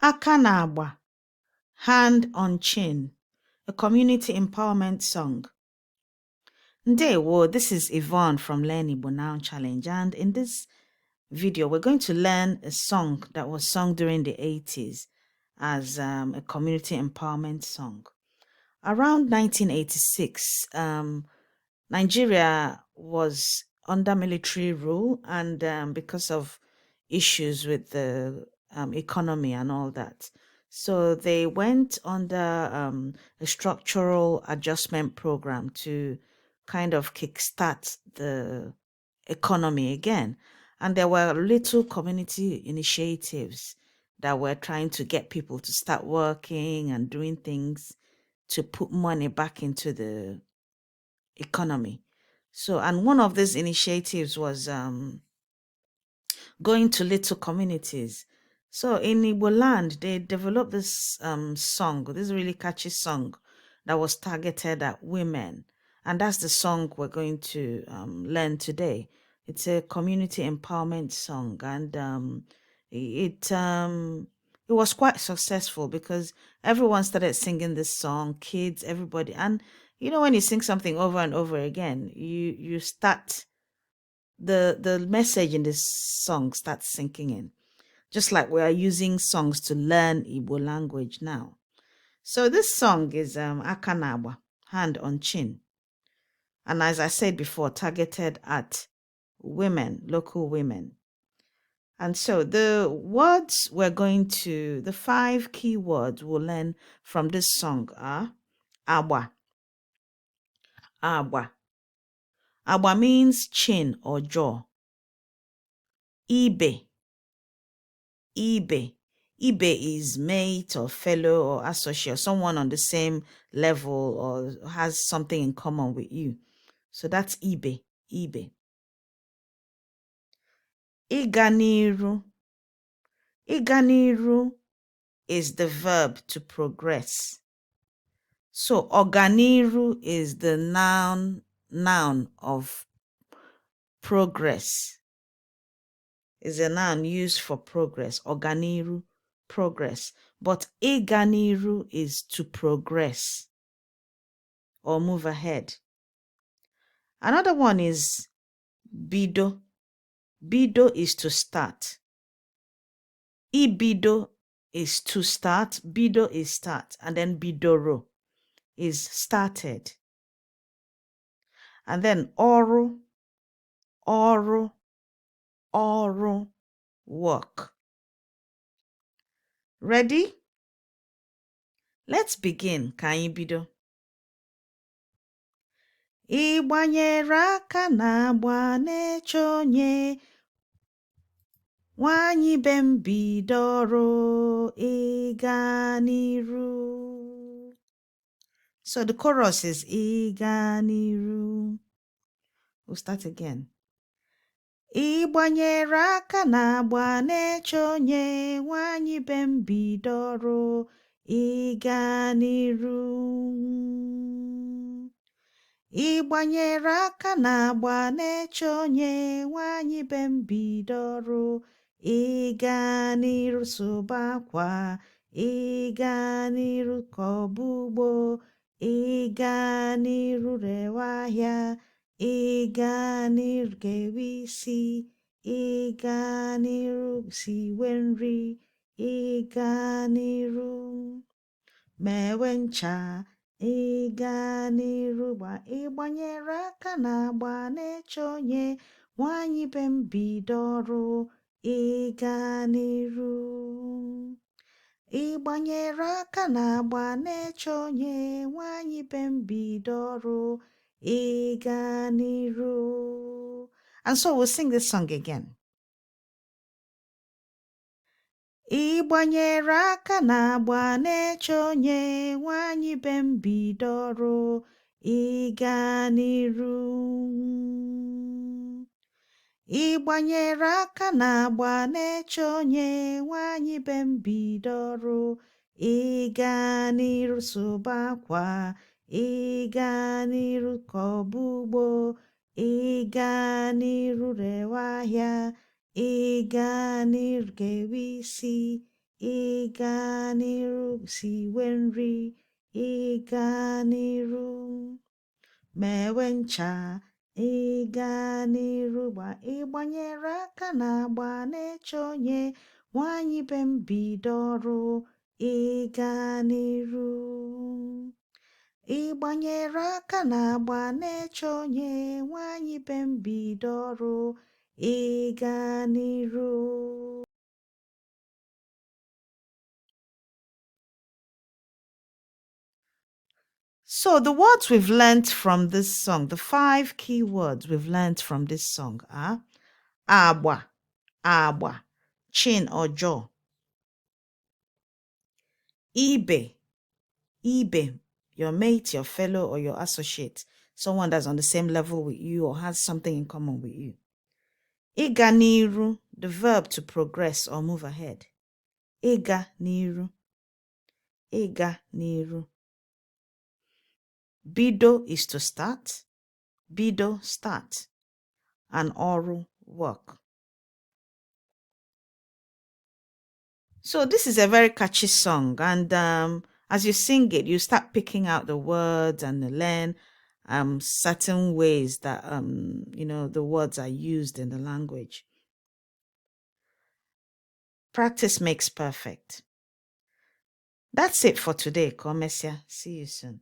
Aka na-agba, Hand on Chin, a community empowerment song. Ndewo, this is Yvonne from Learn Igbo Now Challenge, and in this video we're going to learn a song that was sung during the 80s as a community empowerment song. Around 1986, Nigeria was under military rule, and because of issues with the economy and all that, so they went under a structural adjustment program to kind of kickstart the economy again. And there were little community initiatives that were trying to get people to start working and doing things to put money back into the economy. So, and one of these initiatives was going to little communities. So in Igbo land, they developed this song, this really catchy song that was targeted at women. And that's the song we're going to learn today. It's a community empowerment song, and it was quite successful because everyone started singing this song, kids, everybody. And you know, when you sing something over and over again, you start the message in this song starts sinking in. Just like we are using songs to learn Igbo language now. So this song is Aka na-agba, Hand on Chin. And as I said before, targeted at women, local women. And so the words the 5 key words we'll learn from this song are Agba. Agba. Agba means chin or jaw. Ibe. Ibe. Ibe is mate or fellow or associate, someone on the same level or has something in common with you. So that's Ibe. Ibe. Iganiru. Iganiru is the verb to progress. So Oganiru is the noun of progress. Is a noun used for progress. Oganiru, progress. But Iganiru is to progress or move ahead. Another one is Bido. Bido is to start. Ibido is to start. Bido is start. And then Bidoro is started. And then Oru, Oru, Oru, work. Ready? Let's begin. Ka anyị bido. Ịgbanyere aka na-agba na-eche onye, nwanyị be m bidoro ịga n'iru. So the chorus is ịga n'iru. We'll start again. Ịgbanyere aka na-agba na-eche onye, nwanyị be m bidoro ịga n'iru. Ịgbanyere aka na-agba na-eche onye, nwanyị be m bidoro ịga n'iru, sụba akwa, ịga n'iru kọba ugbo, ịga n'iru rewa ahịa, ịga n'iru kewe isi, ịga n'iru siwe nri, ịga n'iru mewe ncha, ịga n'iru ịgbanyere aka na-agba na-eche onye, nwanyị be m bidoro ịga n'iru. Ịgbanyere aka na-agba na-eche onye, nwanyị be m bidoro ịga n'iru. And so we'll sing this song again. Ịgbanyere aka na-agba na-eche onye, nwanyị be m bidoro ịga n'iru. Ịgbanyere aka na-agba na-eche onye, nwanyị be m bidoro ịga n'iru, sụba akwa, ịga n'iru kọba ugbo, ịga n'iru rewa ahịa, ịga n'iru kewe isi, ịga n'iru, siwe nri, ịga n'iru, mewe ncha, ịga n'iru, ịgbanyere aka na-agba na-eche onye, nwanyị be m bido ọrụ, ịga n'iru. Ịgbanyere aka na-agba na-eche onye, nwanyị be m bido ọrụ, ịga n'iru. So the words we've learnt from this song, the 5 key words we've learnt from this song are agba, agba, chin or jaw. Ibe, ibe, your mate, your fellow, or your associate, someone that's on the same level with you or has something in common with you. Ịga n'iru, the verb to progress or move ahead. Ịga n'iru, ịga n'iru. Bido is to start, bido, start, and ọrụ, work. So this is a very catchy song, and as you sing it, you start picking out the words and learn certain ways that the words are used in the language. Practice makes perfect. That's it for today, Komesia. See you soon.